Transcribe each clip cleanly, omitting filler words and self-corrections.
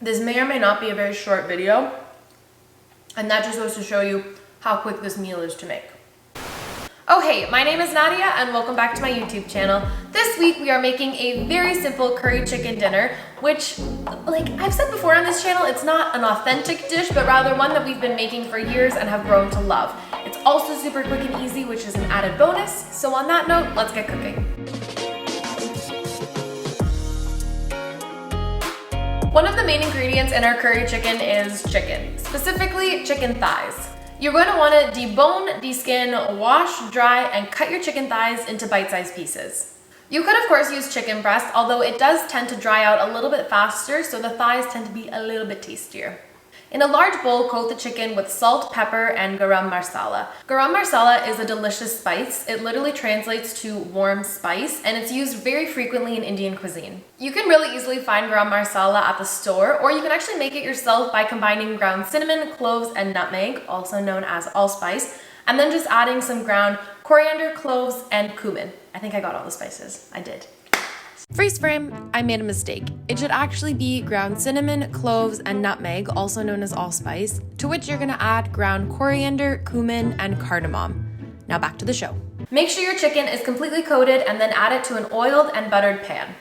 This may or may not be a very short video, and that just goes to show you how quick this meal is to make. Oh hey, my name is Nadia and welcome back to my YouTube channel. This week we are making a very simple curry chicken dinner, which, like I've said before on this channel, it's not an authentic dish, but rather one that we've been making for years and have grown to love. It's also super quick and easy, which is an added bonus. So on that note, let's get cooking. One of the main ingredients in our curry chicken is chicken, specifically chicken thighs. You're going to want to debone, deskin, wash, dry, and cut your chicken thighs into bite-sized pieces. You could of course use chicken breast, although it does tend to dry out a little bit faster, so the thighs tend to be a little bit tastier. In a large bowl, coat the chicken with salt, pepper, and garam masala. Garam masala is a delicious spice. It literally translates to warm spice, and it's used very frequently in Indian cuisine. You can really easily find garam masala at the store, or you can actually make it yourself by combining ground cinnamon, cloves, and nutmeg, also known as allspice, and then just adding some ground coriander, cloves, and cumin. I think I got all the spices. I did. Freeze frame, I made a mistake. It should actually be ground cinnamon, cloves, and nutmeg, also known as allspice, to which you're gonna add ground coriander, cumin, and cardamom. Now back to the show. Make sure your chicken is completely coated and then add it to an oiled and buttered pan.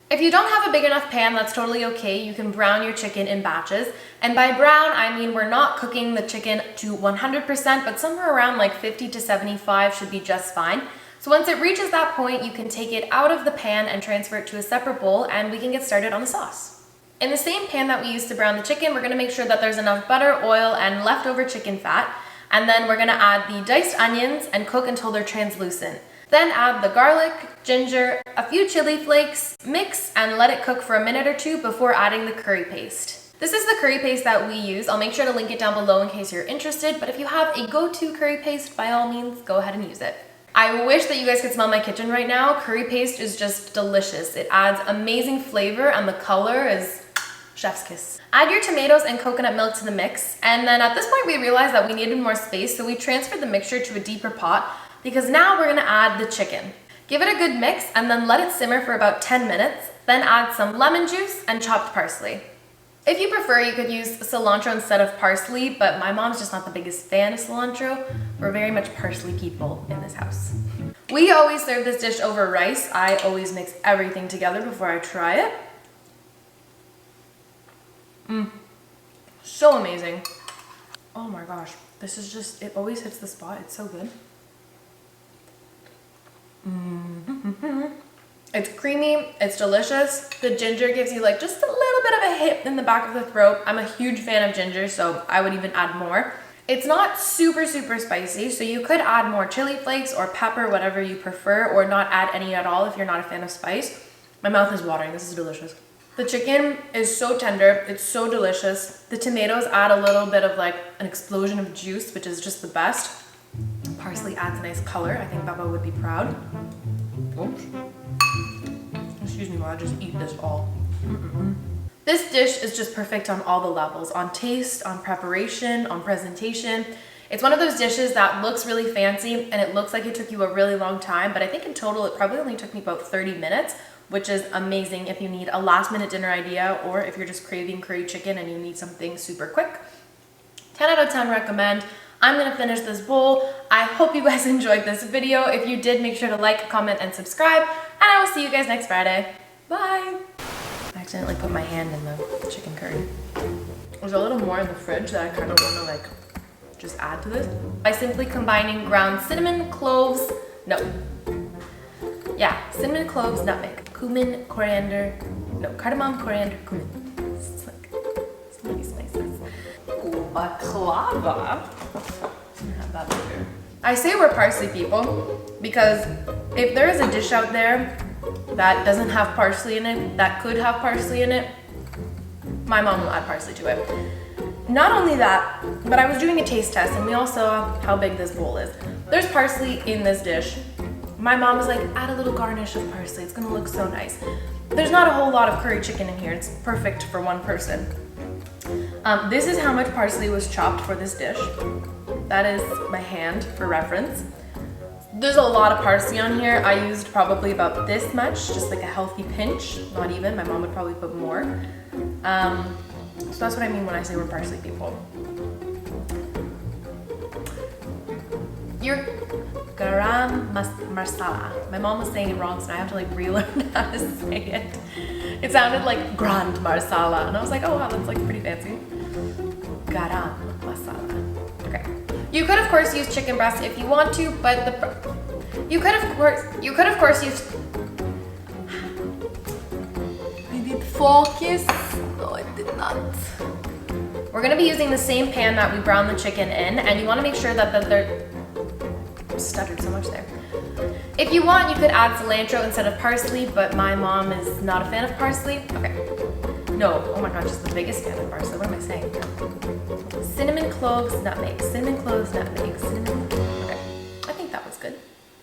If you don't have a big enough pan, that's totally okay. You can brown your chicken in batches. And by brown, I mean we're not cooking the chicken to 100%, but somewhere around like 50 to 75 should be just fine. So once it reaches that point, you can take it out of the pan and transfer it to a separate bowl, and we can get started on the sauce. In the same pan that we used to brown the chicken, we're gonna make sure that there's enough butter, oil, and leftover chicken fat. And then we're gonna add the diced onions and cook until they're translucent. Then add the garlic, ginger, a few chili flakes, mix, and let it cook for a minute or two before adding the curry paste. This is the curry paste that we use. I'll make sure to link it down below in case you're interested, but if you have a go-to curry paste, by all means, go ahead and use it. I wish that you guys could smell my kitchen right now. Curry paste is just delicious. It adds amazing flavor and the color is chef's kiss. Add your tomatoes and coconut milk to the mix, and then at this point we realized that we needed more space, so we transferred the mixture to a deeper pot because now we're gonna add the chicken. Give it a good mix and then let it simmer for about 10 minutes, then add some lemon juice and chopped parsley. If you prefer, you could use cilantro instead of parsley, but my mom's just not the biggest fan of cilantro. We're very much parsley people in this house. We always serve this dish over rice. I always mix everything together before I try it. So amazing. Oh my gosh, this is just, it always hits the spot. It's so good. It's creamy, it's delicious. The ginger gives you like just a little bit of a hit in the back of the throat. I'm a huge fan of ginger, so I would even add more. It's not super spicy, so you could add more chili flakes or pepper, whatever you prefer, or not add any at all if you're not a fan of spice. My mouth is watering, this is delicious. The chicken is so tender, it's so delicious. The tomatoes add a little bit of like an explosion of juice, which is just the best. Parsley adds a nice color. I think Baba would be proud. Oops. Excuse me while I just eat this all. This dish is just perfect on all the levels, on taste, on preparation, on presentation. It's one of those dishes that looks really fancy and it looks like it took you a really long time, but I think in total it probably only took me about 30 minutes, which is amazing if you need a last-minute dinner idea or if you're just craving curry chicken and you need something super quick. 10 out of 10 recommend. I'm gonna finish this bowl. I hope you guys enjoyed this video. If you did, make sure to like, comment, and subscribe, and I will see you guys next Friday. Bye! I accidentally put my hand in the chicken curry. There's a little more in the fridge that I kind of want to like just add to this. By simply combining ground cinnamon, cloves, cinnamon, cloves, nutmeg, cumin, coriander, cardamom, coriander, cumin. It's like so many spices. Ooh, baklava. Have that later. I say we're parsley people because if there is a dish out there that doesn't have parsley in it, that could have parsley in it, my mom will add parsley to it. Not only that, but I was doing a taste test and we all saw how big this bowl is. There's parsley in this dish. My mom was like, add a little garnish of parsley, it's gonna look so nice. There's not a whole lot of curry chicken in here, it's perfect for one person. This is how much parsley was chopped for this dish. That is my hand for reference. There's a lot of parsley on here. I used probably about this much, just like a healthy pinch, not even. My mom would probably put more. So that's what I mean when I say we're parsley people. Your Garam Masala. My mom was saying it wrong, so I have to like relearn how to say it. It sounded like Grand Marsala, and I was like, oh wow, that's like pretty fancy. Garam Masala. Okay. You could of course use chicken breast if you want to, but you could of course use. I did focus. No, I did not. We're gonna be using the same pan that we browned the chicken in, and you want to make sure that they're stuttered so much there. If you want, you could add cilantro instead of parsley, but my mom is not a fan of parsley. Okay. No, oh my god, just the biggest fan of parsley. What am I saying? Cinnamon, cloves, nutmeg. Cinnamon, cloves, nutmeg. Cinnamon,